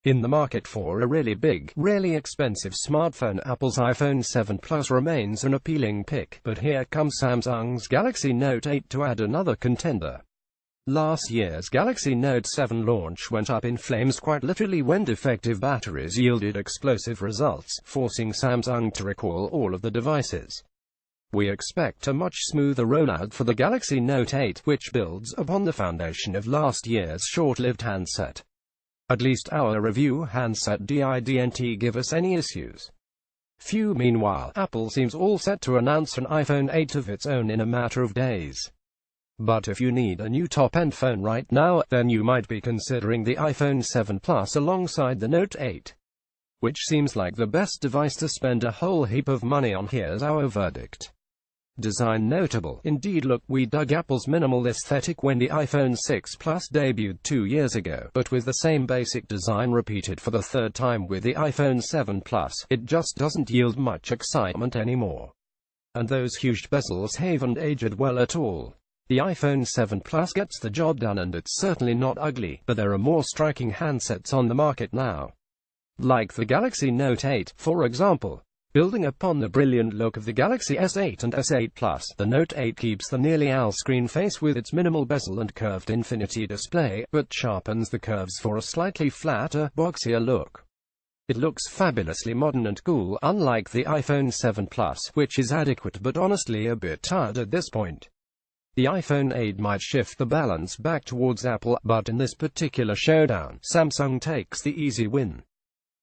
In the market for a really big, really expensive smartphone, Apple's iPhone 7 Plus remains an appealing pick, but here comes Samsung's Galaxy Note 8 to add another contender. Last year's Galaxy Note 7 launch went up in flames quite literally when defective batteries yielded explosive results, forcing Samsung to recall all of the devices. We expect a much smoother rollout for the Galaxy Note 8, which builds upon the foundation of last year's short-lived handset. At least our review handset didn't give us any issues. Few. Meanwhile, Apple seems all set to announce an iPhone 8 of its own in a matter of days. But if you need a new top-end phone right now, then you might be considering the iPhone 7 Plus alongside the Note 8. Which seems like the best device to spend a whole heap of money on. Here's our verdict. Design notable. Indeed, look, we dug Apple's minimal aesthetic when the iPhone 6 Plus debuted 2 years ago, but with the same basic design repeated for the third time with the iPhone 7 Plus, it just doesn't yield much excitement anymore. And those huge bezels haven't aged well at all. The iPhone 7 Plus gets the job done, and it's certainly not ugly, but there are more striking handsets on the market now. Like the Galaxy Note 8, for example. Building upon the brilliant look of the Galaxy S8 and S8 Plus, the Note 8 keeps the nearly AL screen face with its minimal bezel and curved infinity display, but sharpens the curves for a slightly flatter, boxier look. It looks fabulously modern and cool, unlike the iPhone 7 Plus, which is adequate but honestly a bit tired at this point. The iPhone 8 might shift the balance back towards Apple, but in this particular showdown, Samsung takes the easy win.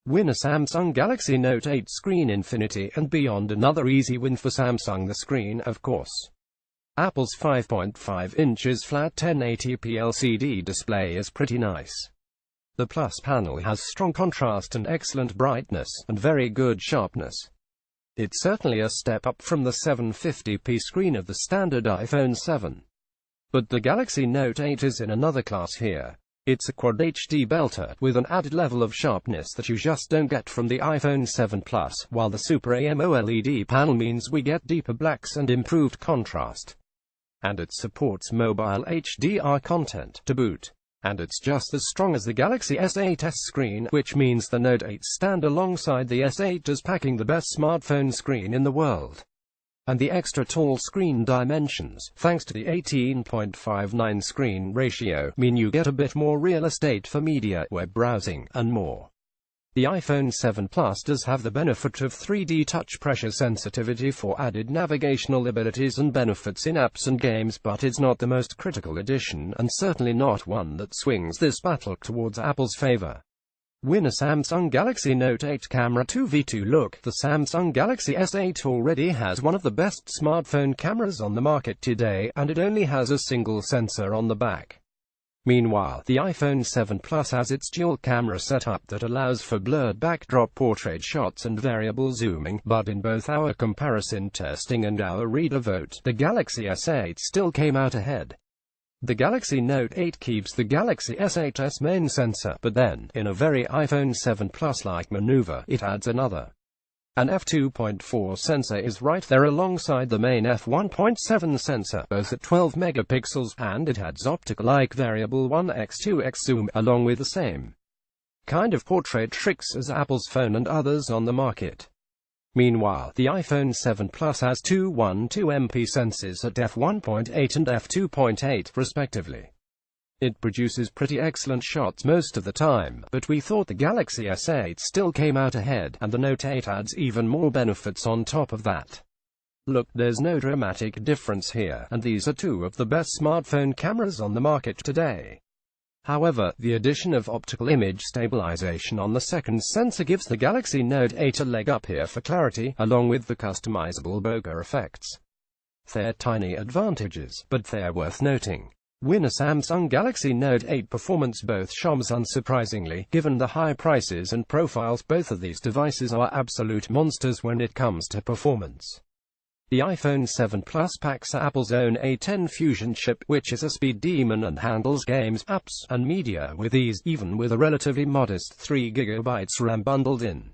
Win a Samsung Galaxy Note 8 screen infinity and beyond. Another easy win for Samsung. The screen, of course. Apple's 5.5 inches flat 1080p LCD display is pretty nice. The Plus panel has strong contrast and excellent brightness, and very good sharpness. It's certainly a step up from the 750p screen of the standard iPhone 7. But the Galaxy Note 8 is in another class here. It's a Quad HD belter, with an added level of sharpness that you just don't get from the iPhone 7 Plus, while the Super AMOLED panel means we get deeper blacks and improved contrast. And it supports mobile HDR content, to boot. And it's just as strong as the Galaxy S8's screen, which means the Note 8 stand alongside the S8 as packing the best smartphone screen in the world. And the extra tall screen dimensions, thanks to the 18.59 screen ratio, mean you get a bit more real estate for media, web browsing, and more. The iPhone 7 Plus does have the benefit of 3D touch pressure sensitivity for added navigational abilities and benefits in apps and games, but it's not the most critical addition, and certainly not one that swings this battle towards Apple's favor. Win a Samsung Galaxy Note 8 camera 2v2. Look, the Samsung Galaxy S8 already has one of the best smartphone cameras on the market today, and it only has a single sensor on the back. Meanwhile, the iPhone 7 Plus has its dual camera setup that allows for blurred backdrop portrait shots and variable zooming, but in both our comparison testing and our reader vote, the Galaxy S8 still came out ahead. The Galaxy Note 8 keeps the Galaxy S8's main sensor, but then, in a very iPhone 7 Plus-like maneuver, it adds another. An f2.4 sensor is right there alongside the main f1.7 sensor, both at 12 megapixels, and it adds optical-like variable 1x2x zoom, along with the same kind of portrait tricks as Apple's phone and others on the market. Meanwhile, the iPhone 7 Plus has two 12MP sensors at f1.8 and f2.8, respectively. It produces pretty excellent shots most of the time, but we thought the Galaxy S8 still came out ahead, and the Note 8 adds even more benefits on top of that. Look, there's no dramatic difference here, and these are two of the best smartphone cameras on the market today. However, the addition of optical image stabilization on the second sensor gives the Galaxy Note 8 a leg up here for clarity, along with the customizable bokeh effects. They're tiny advantages, but they're worth noting. Win a Samsung Galaxy Note 8 performance. Both shams. Unsurprisingly, given the high prices and profiles, both of these devices are absolute monsters when it comes to performance. The iPhone 7 Plus packs Apple's own A10 Fusion chip, which is a speed demon and handles games, apps, and media with ease, even with a relatively modest 3GB RAM bundled in.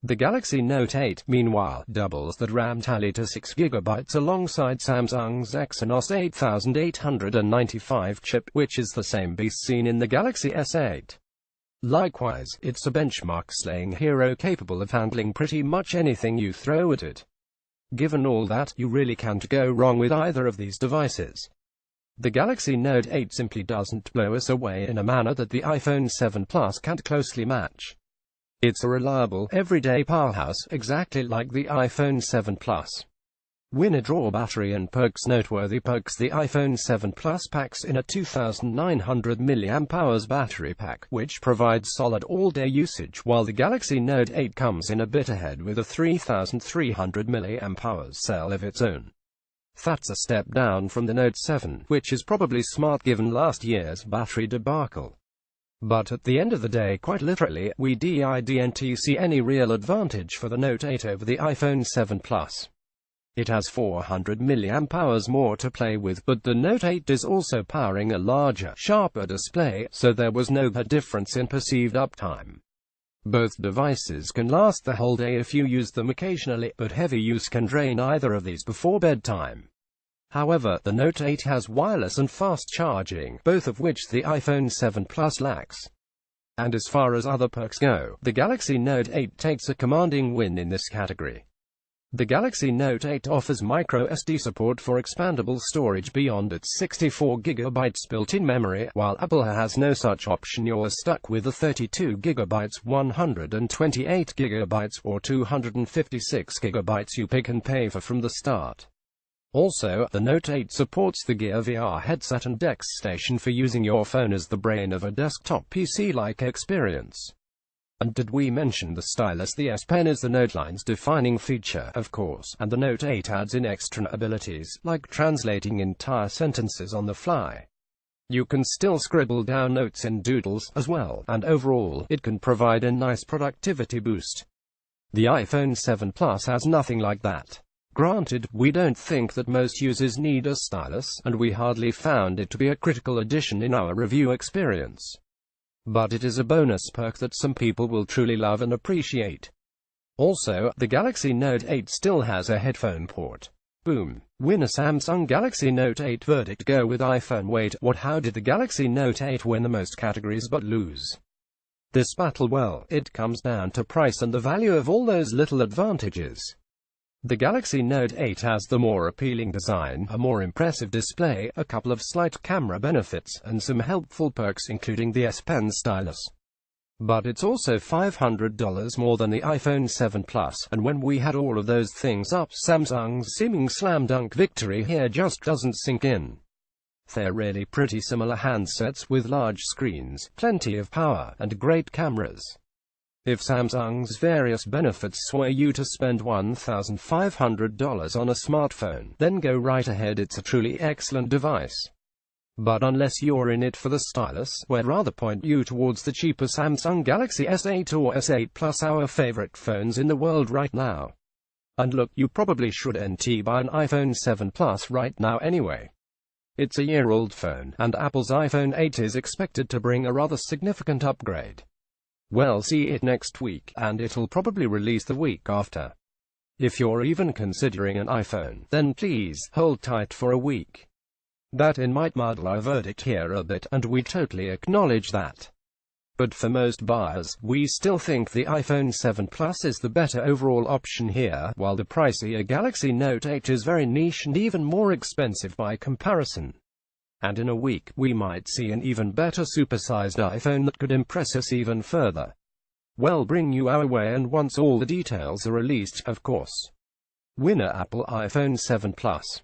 The Galaxy Note 8, meanwhile, doubles that RAM tally to 6GB alongside Samsung's Exynos 8895 chip, which is the same beast seen in the Galaxy S8. Likewise, it's a benchmark-slaying hero capable of handling pretty much anything you throw at it. Given all that, you really can't go wrong with either of these devices. The Galaxy Note 8 simply doesn't blow us away in a manner that the iPhone 7 Plus can't closely match. It's a reliable, everyday powerhouse, exactly like the iPhone 7 Plus. Winner draw battery and perks. Noteworthy perks: the iPhone 7 Plus packs in a 2900 mAh battery pack, which provides solid all-day usage, while the Galaxy Note 8 comes in a bit ahead with a 3300 mAh cell of its own. That's a step down from the Note 7, which is probably smart given last year's battery debacle. But at the end of the day, quite literally, we didn't see any real advantage for the Note 8 over the iPhone 7 Plus. It has 400 mAh more to play with, but the Note 8 is also powering a larger, sharper display, so there was no difference in perceived uptime. Both devices can last the whole day if you use them occasionally, but heavy use can drain either of these before bedtime. However, the Note 8 has wireless and fast charging, both of which the iPhone 7 Plus lacks. And as far as other perks go, the Galaxy Note 8 takes a commanding win in this category. The Galaxy Note 8 offers microSD support for expandable storage beyond its 64GB built-in memory, while Apple has no such option. You're stuck with a 32GB, 128GB, or 256GB you pick and pay for from the start. Also, the Note 8 supports the Gear VR headset and DeX Station for using your phone as the brain of a desktop PC-like experience. And did we mention the stylus? The S Pen is the Note line's defining feature, of course, and the Note 8 adds in extra abilities, like translating entire sentences on the fly. You can still scribble down notes in doodles, as well, and overall, it can provide a nice productivity boost. The iPhone 7 Plus has nothing like that. Granted, we don't think that most users need a stylus, and we hardly found it to be a critical addition in our review experience. But it is a bonus perk that some people will truly love and appreciate. Also, the Galaxy Note 8 still has a headphone port. Boom. Winner Samsung Galaxy Note 8 verdict: go with iPhone. Wait, what? How did the Galaxy Note 8 win the most categories but lose this battle? Well, it comes down to price and the value of all those little advantages. The Galaxy Note 8 has the more appealing design, a more impressive display, a couple of slight camera benefits, and some helpful perks including the S Pen stylus. But it's also $500 more than the iPhone 7 Plus, and when we had all of those things up, Samsung's seeming slam-dunk victory here just doesn't sink in. They're really pretty similar handsets with large screens, plenty of power, and great cameras. If Samsung's various benefits sway you to spend $1,500 on a smartphone, then go right ahead. It's a truly excellent device. But unless you're in it for the stylus, we'd rather point you towards the cheaper Samsung Galaxy S8 or S8 Plus, our favorite phones in the world right now. And look, you probably shouldn't buy an iPhone 7 Plus right now anyway. It's a year-old phone, and Apple's iPhone 8 is expected to bring a rather significant upgrade. We'll see it next week, and it'll probably release the week after. If you're even considering an iPhone, then please, hold tight for a week. That might muddle our verdict here a bit, and we totally acknowledge that. But for most buyers, we still think the iPhone 7 Plus is the better overall option here, while the pricier Galaxy Note 8 is very niche and even more expensive by comparison. And in a week, we might see an even better supersized iPhone that could impress us even further. We'll bring you our way, and once all the details are released, of course. Winner Apple iPhone 7 Plus.